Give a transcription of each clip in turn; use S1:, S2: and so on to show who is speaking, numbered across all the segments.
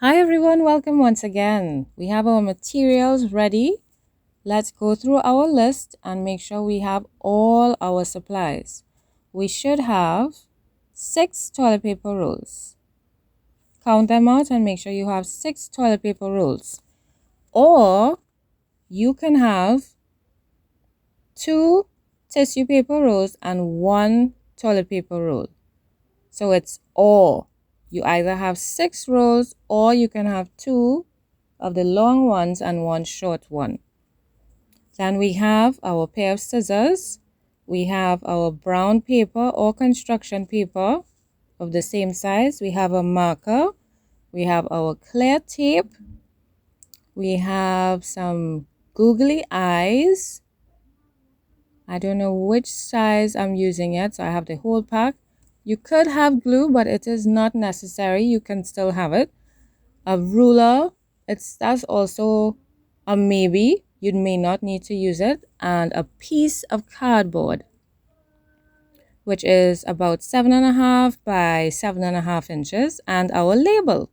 S1: Hi everyone, welcome once again. We have our materials ready. Let's go through our list and make sure we have all our supplies. We should have 6 toilet paper rolls. Count them out and make sure you have 6 toilet paper rolls. Or you can have 2 tissue paper rolls and 1 toilet paper roll. So it's or. You either have 6 rolls or you can have 2 of the long ones and 1 short one. Then we have our pair of scissors. We have our brown paper or construction paper of the same size. We have a marker. We have our clear tape. We have some googly eyes. I don't know which size I'm using yet, so I have the whole pack. You could have glue, but it is not necessary. You can still have it. A ruler, that's also a maybe. You may not need to use it. And a piece of cardboard, which is about 7.5 by 7.5 inches, and our label.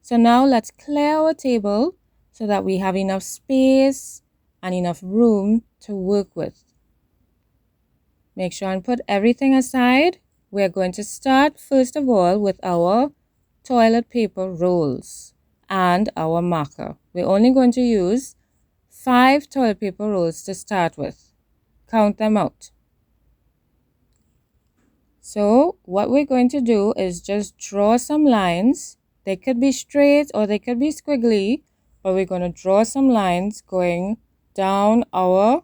S1: So now let's clear our table so that we have enough space and enough room to work with. Make sure and put everything aside. We're going to start first of all with our toilet paper rolls and our marker. We're only going to use 5 toilet paper rolls to start with. Count them out. So what we're going to do is just draw some lines. They could be straight or they could be squiggly, but we're going to draw some lines going down our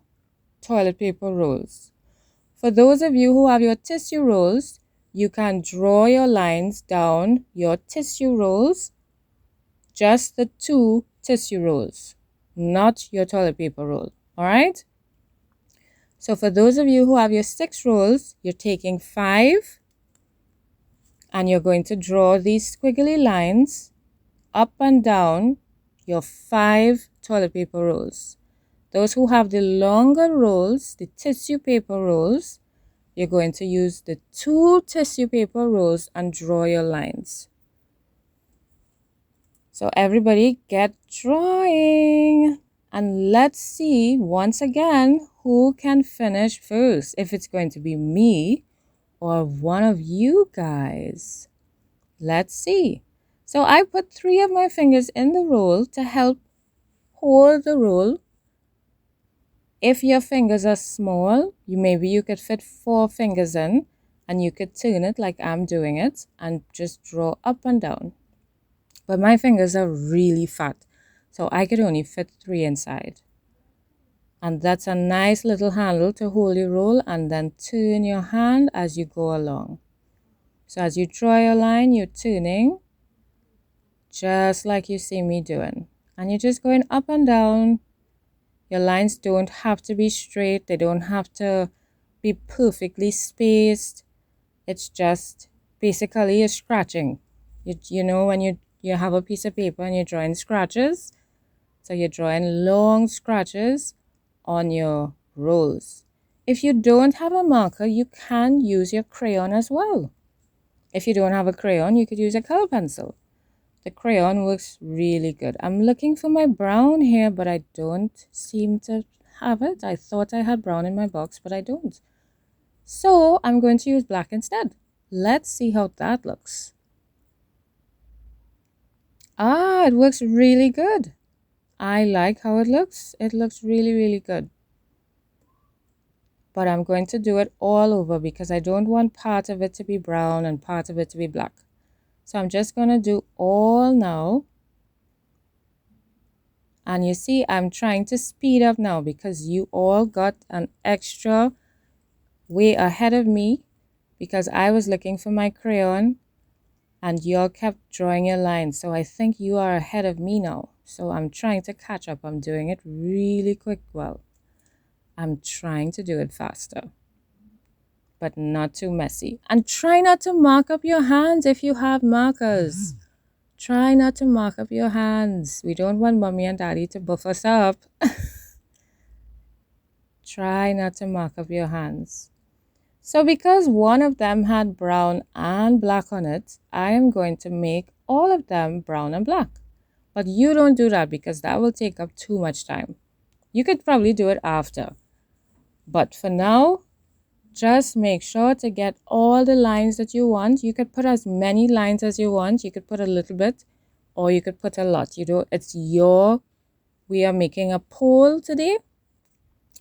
S1: toilet paper rolls. For those of you who have your tissue rolls, you can draw your lines down your tissue rolls, just the 2 tissue rolls, not your toilet paper roll. All right? So for those of you who have your 6 rolls, you're taking 5 and you're going to draw these squiggly lines up and down your 5 toilet paper rolls. Those who have the longer rolls, the tissue paper rolls, you're going to use the 2 tissue paper rolls and draw your lines. So everybody get drawing. And let's see once again who can finish first. If it's going to be me or one of you guys. Let's see. So I put 3 of my fingers in the roll to help hold the roll. If your fingers are small, maybe you could fit 4 fingers in and you could turn it like I'm doing it and just draw up and down. But my fingers are really fat, so I could only fit 3 inside. And that's a nice little handle to hold your roll and then turn your hand as you go along. So as you draw your line, you're turning just like you see me doing. And you're just going up and down. Your lines don't have to be straight. They don't have to be perfectly spaced. It's just basically a scratching. You know when you have a piece of paper and you're drawing scratches? So you're drawing long scratches on your rolls. If you don't have a marker, you can use your crayon as well. If you don't have a crayon, you could use a color pencil. The crayon works really good. I'm looking for my brown here, but I don't seem to have it. I thought I had brown in my box, but I don't. So I'm going to use black instead. Let's see how that looks. It works really good. I like how it looks. It looks really, really good. But I'm going to do it all over because I don't want part of it to be brown and part of it to be black. So I'm just going to do all now. And you see, I'm trying to speed up now because you all got an extra way ahead of me because I was looking for my crayon and y'all kept drawing your lines. So I think you are ahead of me now. So I'm trying to catch up. I'm doing it really quick. Well, I'm trying to do it faster, but not too messy. And try not to mark up your hands if you have markers. Try not to mark up your hands. We don't want mommy and daddy to buff us up. Try not to mark up your hands. So because one of them had brown and black on it, I am going to make all of them brown and black. But you don't do that because that will take up too much time. You could probably do it after. But for now, just make sure to get all the lines that you want. You could put as many lines as you want. You could put a little bit or you could put a lot. We are making a poll today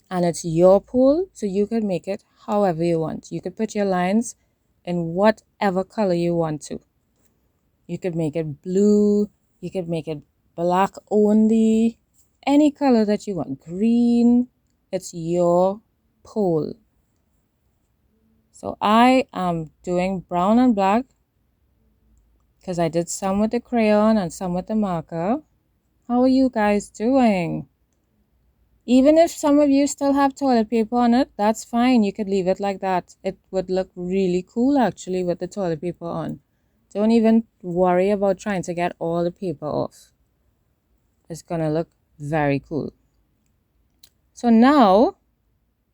S1: and it's your poll, so you could make it however you want. You could put your lines in whatever color you want to. You could make it blue, you could make it black only, any color that you want, green. It's your poll. So I am doing brown and black because I did some with the crayon and some with the marker. How are you guys doing? Even if some of you still have toilet paper on it, that's fine. You could leave it like that. It would look really cool actually with the toilet paper on. Don't even worry about trying to get all the paper off. It's gonna look very cool. So now,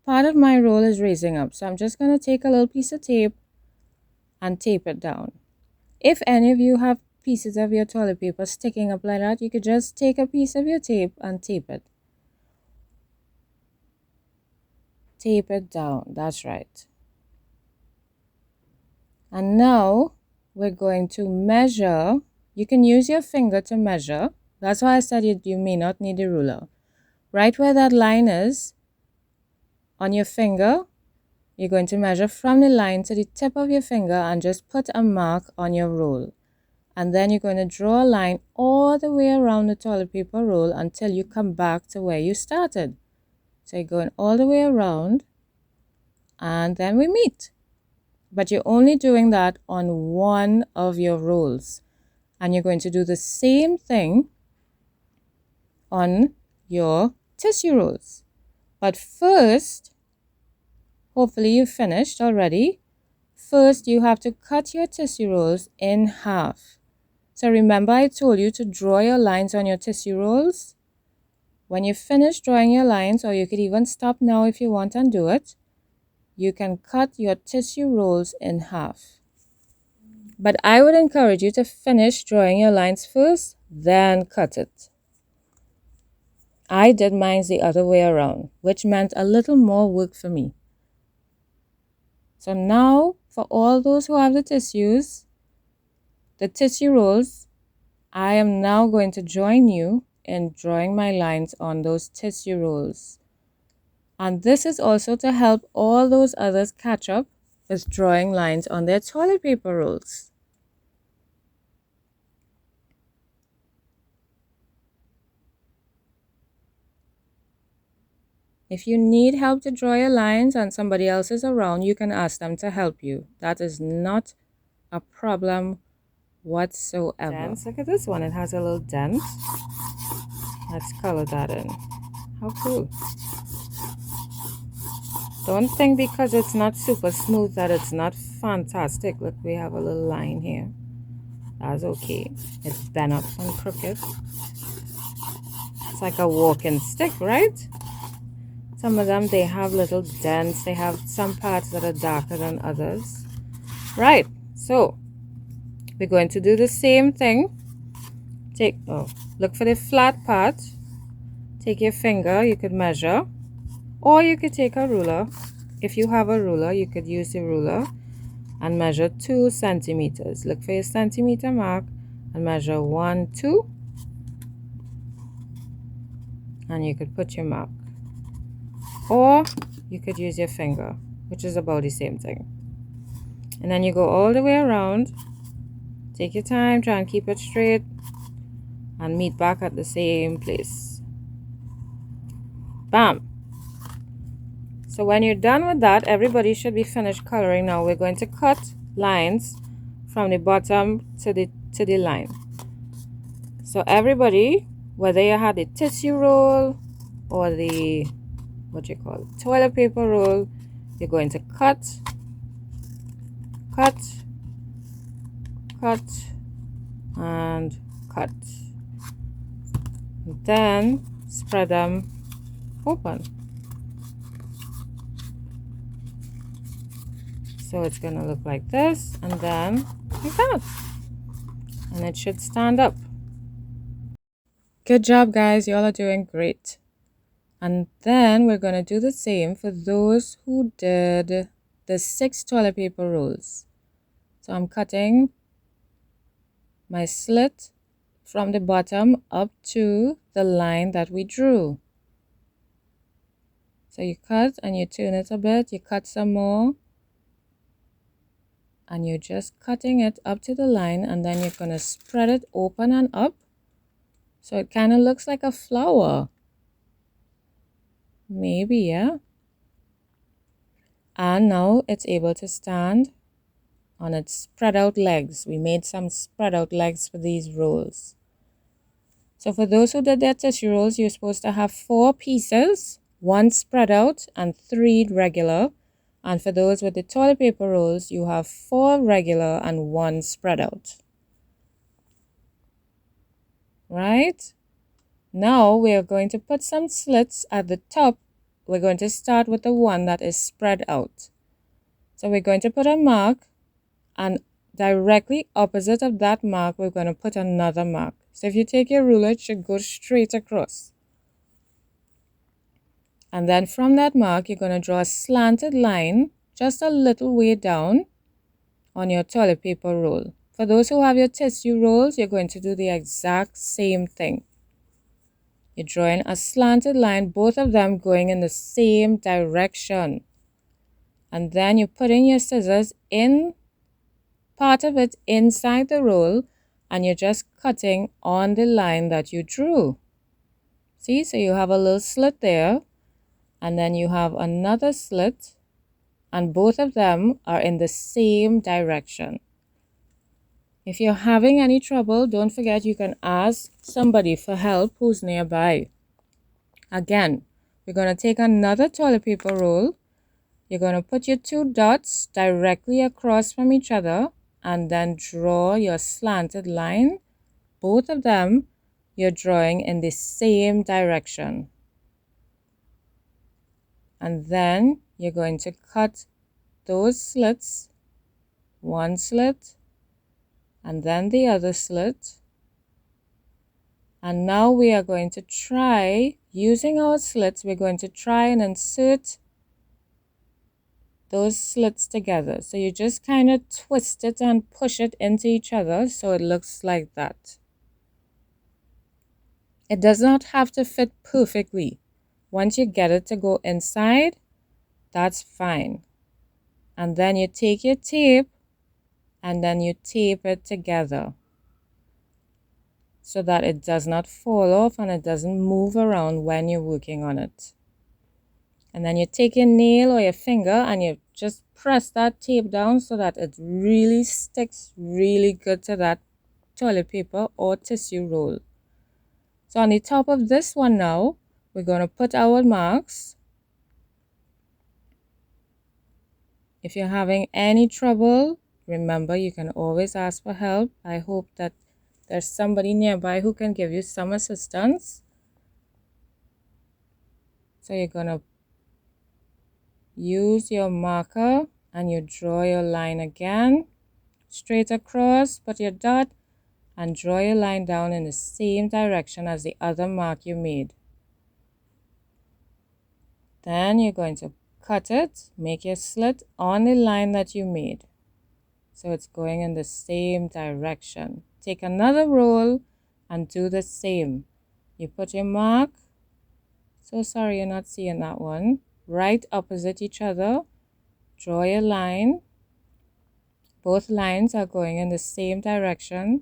S1: part of my roll is raising up. So I'm just gonna take a little piece of tape and tape it down. If any of you have pieces of your toilet paper sticking up like that, you could just take a piece of your tape and tape it. Tape it down, that's right. And now we're going to measure. You can use your finger to measure. That's why I said you may not need a ruler. Right where that line is on your finger, you're going to measure from the line to the tip of your finger and just put a mark on your roll. And then you're going to draw a line all the way around the toilet paper roll until you come back to where you started. So you're going all the way around and then we meet. But you're only doing that on one of your rolls. And you're going to do the same thing on your tissue rolls. But first, hopefully you've finished already. First, you have to cut your tissue rolls in half. So remember I told you to draw your lines on your tissue rolls. When you finish drawing your lines, or you could even stop now if you want and do it, you can cut your tissue rolls in half. But I would encourage you to finish drawing your lines first, then cut it. I did mine the other way around, which meant a little more work for me. So now, for all those who have the tissues, the tissue rolls, I am now going to join you in drawing my lines on those tissue rolls. And this is also to help all those others catch up with drawing lines on their toilet paper rolls. If you need help to draw your lines and somebody else is around, you can ask them to help you. That is not a problem whatsoever. Dents. Look at this one. It has a little dent. Let's color that in. How cool. Don't think because it's not super smooth that it's not fantastic. Look, we have a little line here. That's okay. It's bent up and crooked. It's like a walking stick, right? Some of them, they have little dents. They have some parts that are darker than others. Right, so we're going to do the same thing. Look for the flat part. Take your finger, you could measure. Or you could take a ruler. If you have a ruler, you could use the ruler and measure 2 centimeters. Look for your centimeter mark and measure 1, 2. And you could put your mark. Or you could use your finger, which is about the same thing. And then you go all the way around. Take your time, try and keep it straight. And meet back at the same place. Bam! So when you're done with that, everybody should be finished coloring. Now we're going to cut lines from the bottom to the line. So everybody, whether you had the tissue roll or the toilet paper roll, you're going to cut, and cut. And then spread them open. So it's going to look like this, and then like that. and it should stand up. Good job, guys. Y'all are doing great. And then we're going to do the same for those who did the 6 toilet paper rolls. So I'm cutting my slit from the bottom up to the line that we drew. So you cut and you turn it a bit, you cut some more, and you're just cutting it up to the line, and then you're going to spread it open and up so it kind of looks like a flower. Maybe, yeah. And now it's able to stand on its spread out legs. We made some spread out legs for these rolls. So for those who did their tissue rolls, you're supposed to have 4 pieces, 1 spread out and 3 regular. And for those with the toilet paper rolls, you have 4 regular and 1 spread out. Right? Now we are going to put some slits at the top. We're going to start with the one that is spread out. So we're going to put a mark, and directly opposite of that mark, we're going to put another mark. So if you take your ruler, it should go straight across. And then from that mark, you're going to draw a slanted line just a little way down on your toilet paper roll. For those who have your tissue rolls, you're going to do the exact same thing. You're drawing a slanted line, both of them going in the same direction. And then you're putting your scissors in part of it inside the roll, and you're just cutting on the line that you drew. See, so you have a little slit there, and then you have another slit, and both of them are in the same direction. If you're having any trouble, don't forget you can ask somebody for help who's nearby. Again, we're going to take another toilet paper roll. You're going to put your 2 dots directly across from each other and then draw your slanted line. Both of them you're drawing in the same direction. And then you're going to cut those slits, one slit and then the other slit. And now we are going to try, using our slits, we're going to try and insert those slits together. So you just kind of twist it and push it into each other so it looks like that. It does not have to fit perfectly. Once you get it to go inside, that's fine. And then you take your tape and then you tape it together so that it does not fall off and it doesn't move around when you're working on it. And then you take your nail or your finger and you just press that tape down so that it really sticks really good to that toilet paper or tissue roll. So on the top of this one now, we're going to put our marks. If you're having any trouble, remember you can always ask for help. I hope that there's somebody nearby who can give you some assistance. So you're going to use your marker and you draw your line again, straight across, put your dot and draw your line down in the same direction as the other mark you made. Then you're going to cut it, make your slit on the line that you made. So it's going in the same direction. Take another roll and do the same. You put your mark, so sorry you're not seeing that one, right opposite each other. Draw your line. Both lines are going in the same direction.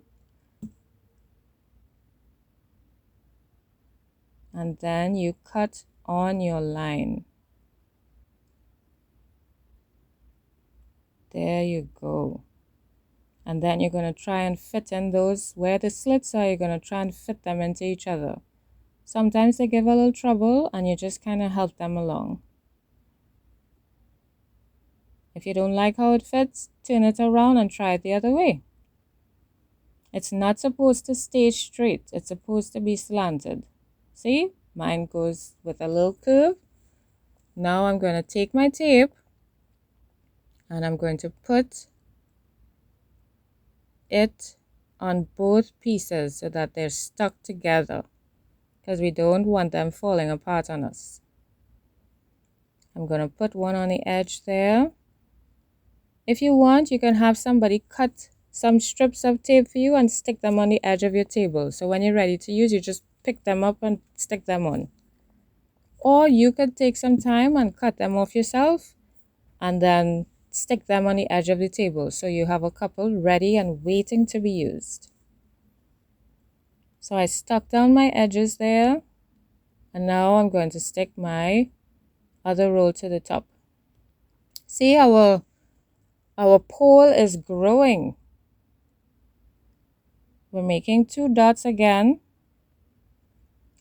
S1: And then you cut on your line. There you go. And then you're going to try and fit in those where the slits are, you're going to try and fit them into each other. Sometimes they give a little trouble and you just kind of help them along. If you don't like how it fits, turn it around and try it the other way. It's not supposed to stay straight. It's supposed to be slanted. See? Mine goes with a little curve. Now I'm going to take my tape and I'm going to put it on both pieces so that they're stuck together, because we don't want them falling apart on us. I'm going to put one on the edge there. If you want, you can have somebody cut some strips of tape for you and stick them on the edge of your table. So when you're ready to use, you just pick them up and stick them on. Or you could take some time and cut them off yourself and then stick them on the edge of the table. So you have a couple ready and waiting to be used. So I stuck down my edges there. And now I'm going to stick my other roll to the top. See, our pole is growing. We're making 2 dots again.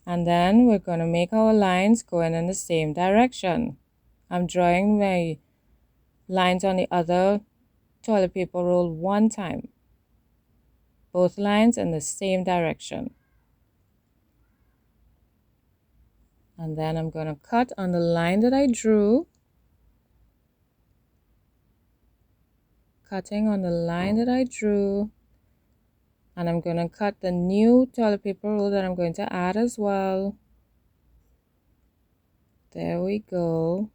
S1: And then we're going to make our lines going in the same direction. I'm drawing my lines on the other toilet paper roll one time. Both lines in the same direction. And then I'm going to cut on the line that I drew. Cutting on the line that I drew. And I'm going to cut the new toilet paper roll that I'm going to add as well. There we go.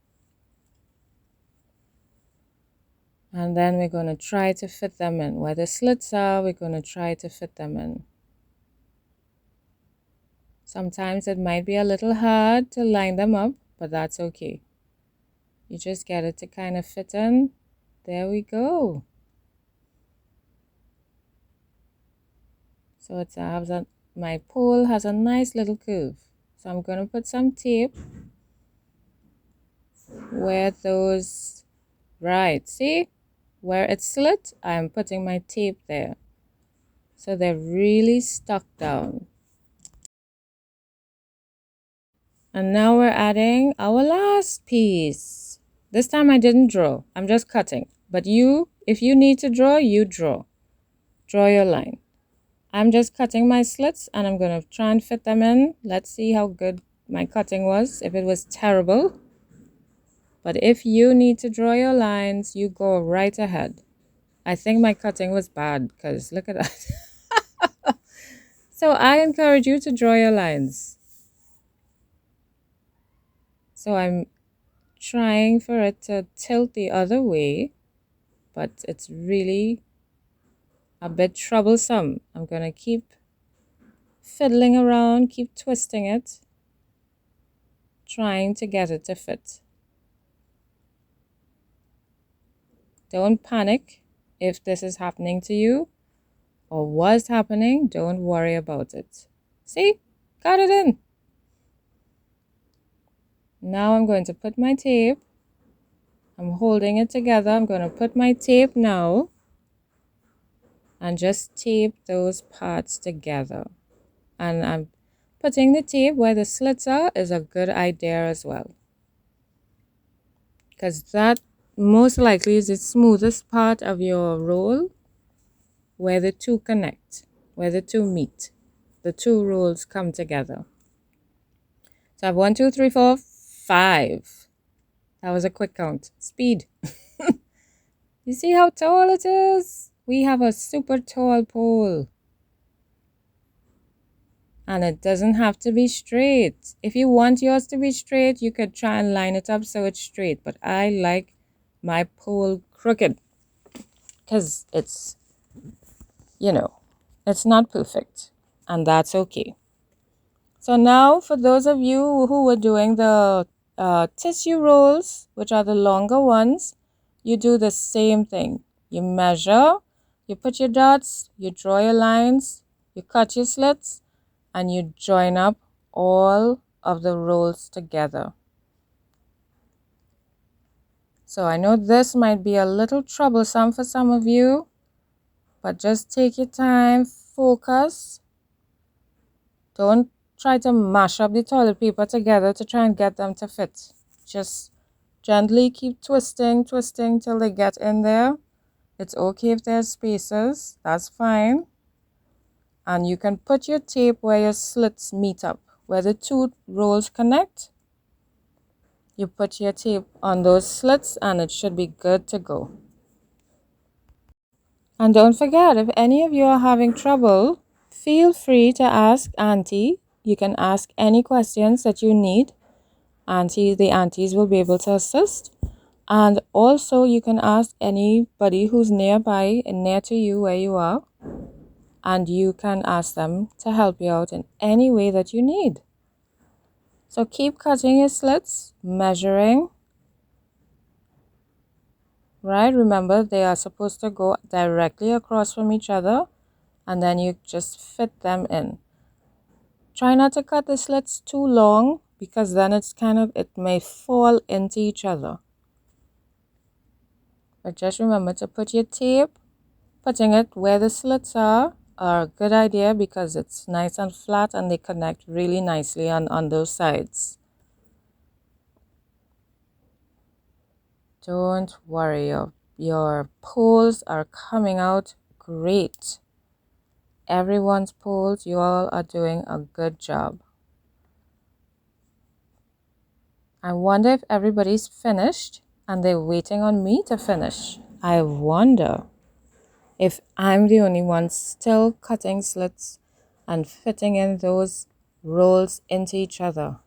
S1: And then we're going to try to fit them in. Where the slits are, we're going to try to fit them in. Sometimes it might be a little hard to line them up, but that's okay. You just get it to kind of fit in. There we go. So it's my pole has a nice little curve. So I'm going to put some tape where those, right, see? Where it's slit, I'm putting my tape there. So they're really stuck down. And now we're adding our last piece. This time I didn't draw, I'm just cutting. But if you need to draw, you draw. Draw your line. I'm just cutting my slits and I'm going to try and fit them in. Let's see how good my cutting was, if it was terrible. But if you need to draw your lines, you go right ahead. I think my cutting was bad because look at that. So I encourage you to draw your lines. So I'm trying for it to tilt the other way, but it's really a bit troublesome. I'm going to keep fiddling around, keep twisting it, trying to get it to fit. Don't panic if this is happening to you or was happening. Don't worry about it. See? Got it in. Now I'm going to put my tape. I'm holding it together. I'm going to put my tape now and just tape those parts together. And I'm putting the tape where the slits are is a good idea as well, because that most likely is the smoothest part of your roll, where the two connect, where the two meet, the two rolls come together. So I have 1, 2, 3, 4, 5. That was a quick count. Speed. You see how tall it is? We have a super tall pole. And it doesn't have to be straight. If you want yours to be straight, you could try and line it up so it's straight. But I like my pole crooked because it's, it's not perfect. And that's okay. So now for those of you who were doing the tissue rolls, which are the longer ones, you do the same thing. You measure, you put your dots, you draw your lines, you cut your slits, and you join up all of the rolls together. So I know this might be a little troublesome for some of you, but just take your time, focus. Don't try to mash up the toilet paper together to try and get them to fit. Just gently keep twisting till they get in there. It's okay if there's spaces, that's fine. And you can put your tape where your slits meet up, where the two rolls connect. You put your tape on those slits and it should be good to go. And don't forget, if any of you are having trouble, feel free to ask Auntie. You can ask any questions that you need. The aunties will be able to assist. And also you can ask anybody who's nearby and near to you where you are, and you can ask them to help you out in any way that you need. So keep cutting your slits, measuring, right? Remember, they are supposed to go directly across from each other, and then you just fit them in. Try not to cut the slits too long, because then it may fall into each other. But just remember to put your tape, putting it where the slits are a good idea, because it's nice and flat and they connect really nicely on those sides. Don't worry, your poles are coming out great. Everyone's poles, you all are doing a good job. I wonder if everybody's finished and they're waiting on me to finish. I wonder if I'm the only one still cutting slits and fitting in those rolls into each other.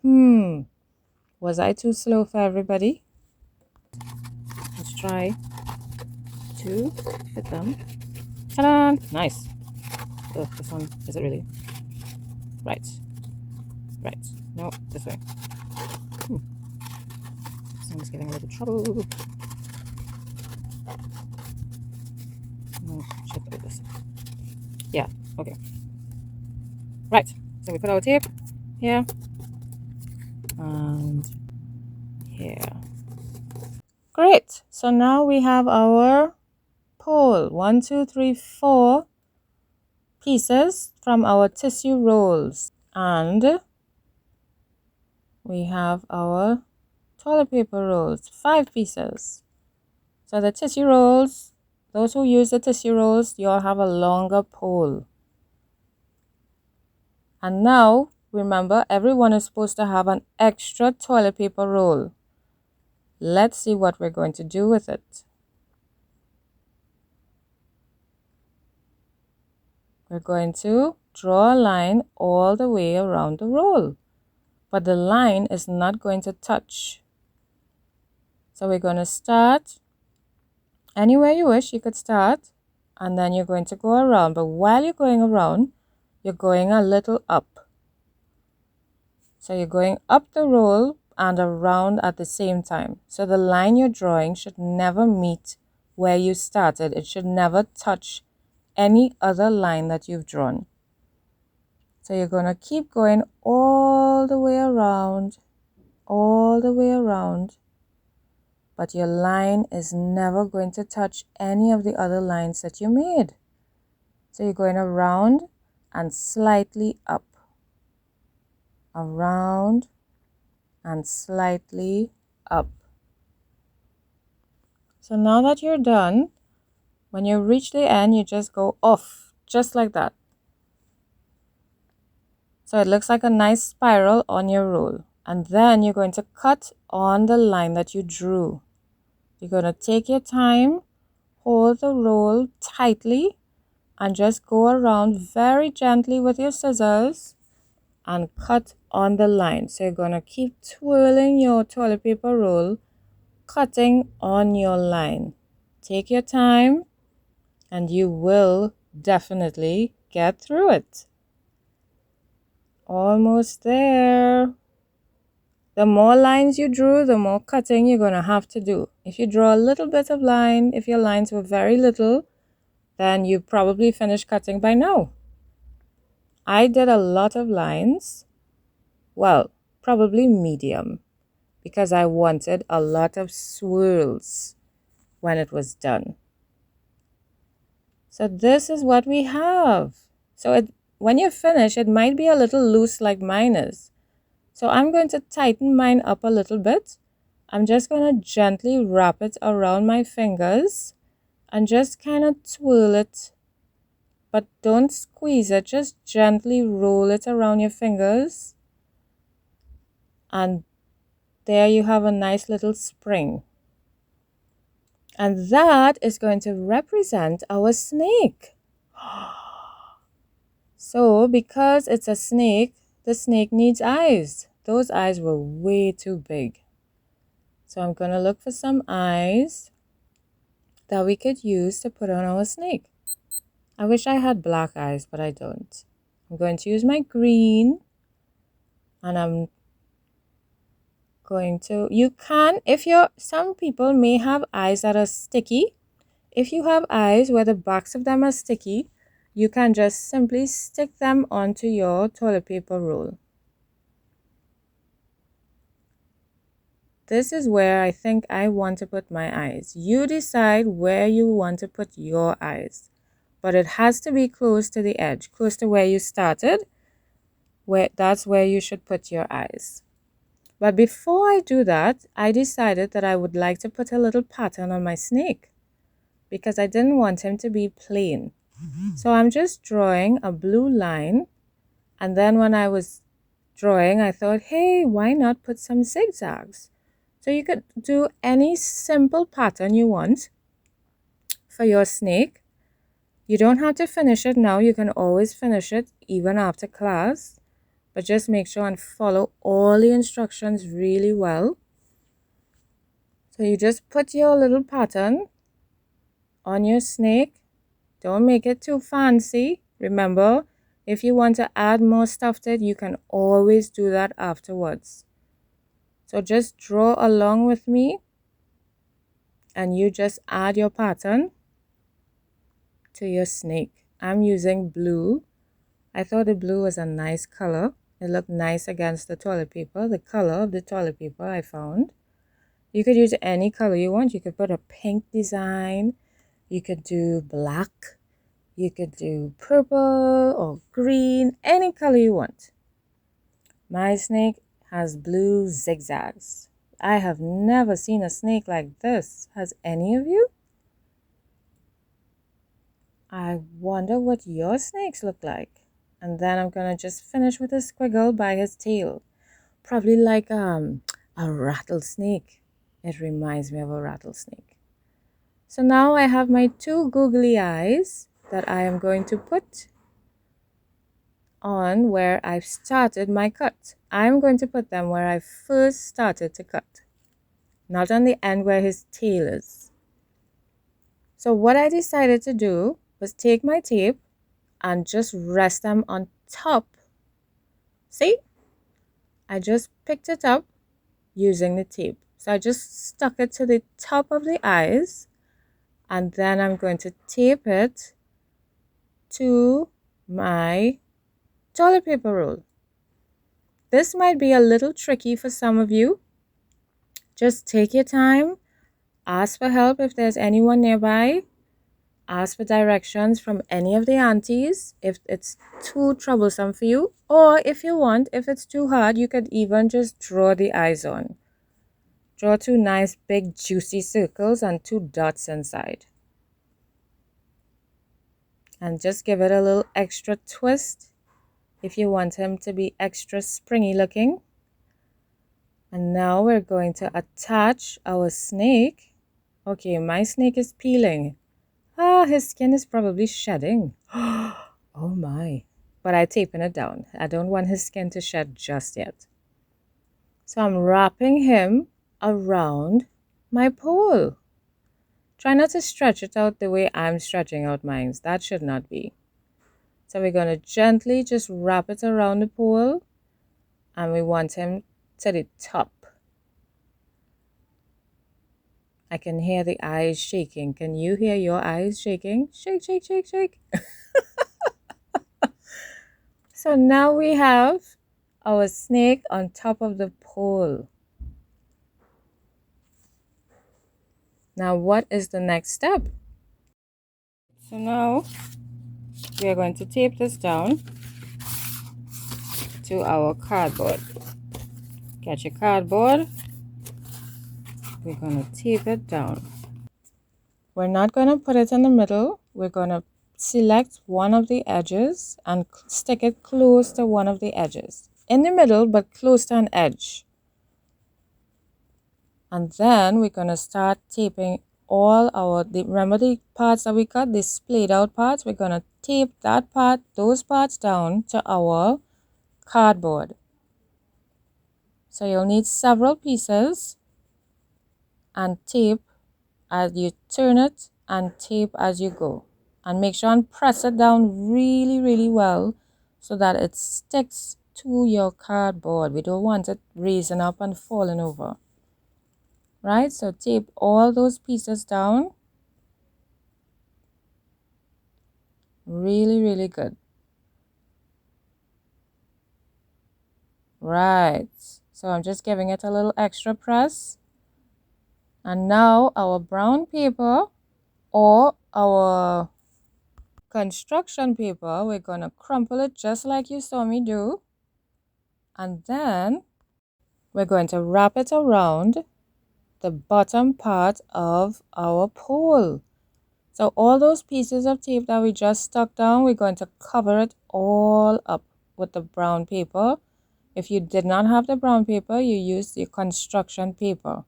S1: Was I too slow for everybody? Let's try to fit them. Ta-da! Nice. Oh, this one, is it really? Right. Right. No, this way. This one's giving a little trouble. No, should do this. Yeah, okay. Right. So we put our tape here and here. Great. So now we have our pole. 1, 2, 3, 4 pieces from our tissue rolls. And we have our toilet paper rolls, 5 pieces. So the tissue rolls, those who use the tissue rolls, you all have a longer pole. And now, remember, everyone is supposed to have an extra toilet paper roll. Let's see what we're going to do with it. We're going to draw a line all the way around the roll, but the line is not going to touch. So we're going to start anywhere you wish. You could start, and then you're going to go around, but while you're going around, you're going a little up. So you're going up the roll and around at the same time. So the line you're drawing should never meet where you started. It should never touch any other line that you've drawn. So you're going to keep going all the way around, but your line is never going to touch any of the other lines that you made. So you're going around and slightly up, around and slightly up. So now that you're done, when you reach the end, you just go off, just like that. So it looks like a nice spiral on your roll. And then you're going to cut on the line that you drew. You're going to take your time, hold the roll tightly, and just go around very gently with your scissors and cut on the line. So you're going to keep twirling your toilet paper roll, cutting on your line. Take your time and you will definitely get through it. Almost there. The more lines you drew, the more cutting you're going to have to do. If you draw a little bit of line, if your lines were very little, then you probably finished cutting by now. I did a lot of lines. Well, probably medium, because I wanted a lot of swirls when it was done. So this is what we have. So when you finish, it might be a little loose like mine is. So I'm going to tighten mine up a little bit. I'm just going to gently wrap it around my fingers and just kind of twirl it. But don't squeeze it, just gently roll it around your fingers. And there you have a nice little spring. And that is going to represent our snake. So because it's a snake, the snake needs eyes. Those eyes were way too big. So I'm going to look for some eyes that we could use to put on our snake. I wish I had black eyes, but I don't. I'm going to use my green, and I'm going to, you can, if you're, some people may have eyes that are sticky. If you have eyes where the backs of them are sticky, you can just simply stick them onto your toilet paper roll. This is where I think I want to put my eyes. You decide where you want to put your eyes, but it has to be close to the edge, close to where you started. That's where you should put your eyes. But before I do that, I decided that I would like to put a little pattern on my snake because I didn't want him to be plain. So I'm just drawing a blue line, and then when I was drawing, I thought, hey, why not put some zigzags? So you could do any simple pattern you want for your snake. You don't have to finish it now. You can always finish it even after class. But just make sure and follow all the instructions really well. So you just put your little pattern on your snake. Don't make it too fancy. Remember, if you want to add more stuff to it, you can always do that afterwards. So just draw along with me, and you just add your pattern to your snake. I'm using blue. I thought the blue was a nice color. It looked nice against the toilet paper, the color of the toilet paper I found. You could use any color you want. You could put a pink design. You could do black. You could do purple or green, any color you want. My snake has blue zigzags. I have never seen a snake like this. Has any of you? I wonder what your snakes look like. And then I'm going to just finish with a squiggle by his tail. Probably like a rattlesnake. It reminds me of a rattlesnake. So now I have my two googly eyes that I am going to put on where I've started my cut. I'm going to put them where I first started to cut, not on the end where his tail is. So what I decided to do was take my tape and just rest them on top. See? I just picked it up using the tape. So I just stuck it to the top of the eyes, and then I'm going to tape it to my toilet paper roll. This might be a little tricky for some of you. Just take your time, ask for help if there's anyone nearby, ask for directions from any of the aunties if it's too troublesome for you, or if you want, if it's too hard, you could even just draw the eyes on. Draw two nice big juicy circles and two dots inside. And just give it a little extra twist if you want him to be extra springy looking. And now we're going to attach our snake. Okay, my snake is peeling. His skin is probably shedding. Oh my. But I'm taping it down. I don't want his skin to shed just yet. So I'm wrapping him around my pole. Try not to stretch it out the way I'm stretching out mine. That should not be. So we're going to gently just wrap it around the pole, and we want him to the top. I can hear the eyes shaking. Can you hear your eyes shaking? Shake, shake, shake, shake. So now we have our snake on top of the pole. Now what is the next step? So now we are going to tape this down to our cardboard. Get your cardboard. We're going to tape it down. We're not going to put it in the middle. We're going to select one of the edges and stick it close to one of the edges. In the middle, but close to an edge. And then we're going to start taping all our, remember the parts that we cut, the splayed out parts? We're going to tape those parts down to our cardboard. So you'll need several pieces and tape as you turn it and tape as you go. And make sure and press it down really, really well so that it sticks to your cardboard. We don't want it raising up and falling over. Right? So tape all those pieces down. Really, really good. Right. So I'm just giving it a little extra press. And now our brown paper or our construction paper, we're going to crumple it just like you saw me do. And then we're going to wrap it around the bottom part of our pole. So all those pieces of tape that we just stuck down, we're going to cover it all up with the brown paper. If you did not have the brown paper, you use the construction paper.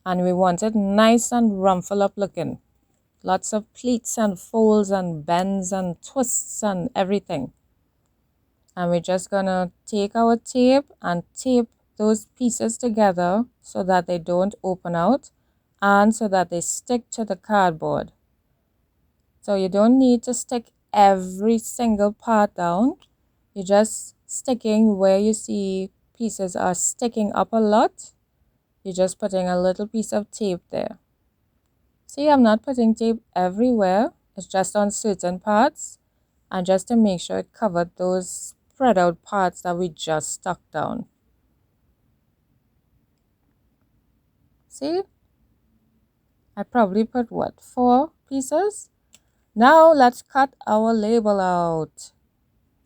S1: And we want it nice and rumpled up looking. Lots of pleats and folds and bends and twists and everything. And we're just gonna take our tape and tape those pieces together so that they don't open out and so that they stick to the cardboard. So you don't need to stick every single part down. You're just sticking where you see pieces are sticking up a lot. You're just putting a little piece of tape there. See, I'm not putting tape everywhere. It's just on certain parts and just to make sure it covered those spread out parts that we just stuck down. See? I probably put what, 4 pieces? Now let's cut our label out.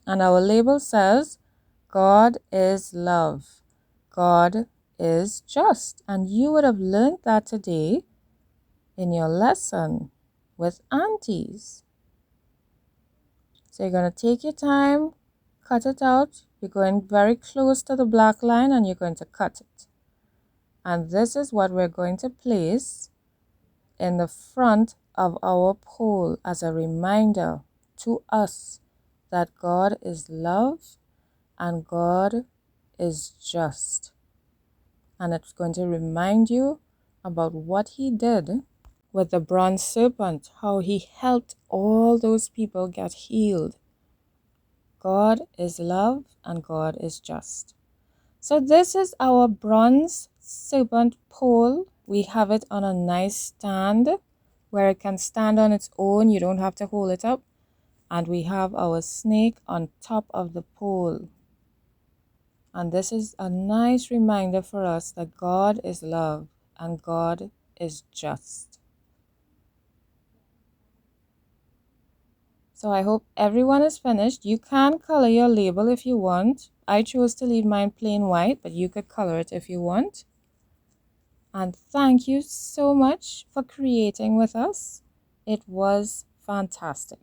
S1: And our label says, God is love. God is just. And you would have learned that today in your lesson with aunties. So you're going to take your time, cut it out. You're going very close to the black line and you're going to cut it. And this is what we're going to place in the front of our pole as a reminder to us that God is love and God is just. And it's going to remind you about what he did with the bronze serpent, how he helped all those people get healed. God is love and God is just. So this is our bronze serpent pole. We have it on a nice stand where it can stand on its own. You don't have to hold it up. And we have our snake on top of the pole. And this is a nice reminder for us that God is love and God is just. So I hope everyone is finished. You can color your label if you want. I chose to leave mine plain white, but you could color it if you want. And thank you so much for creating with us. It was fantastic.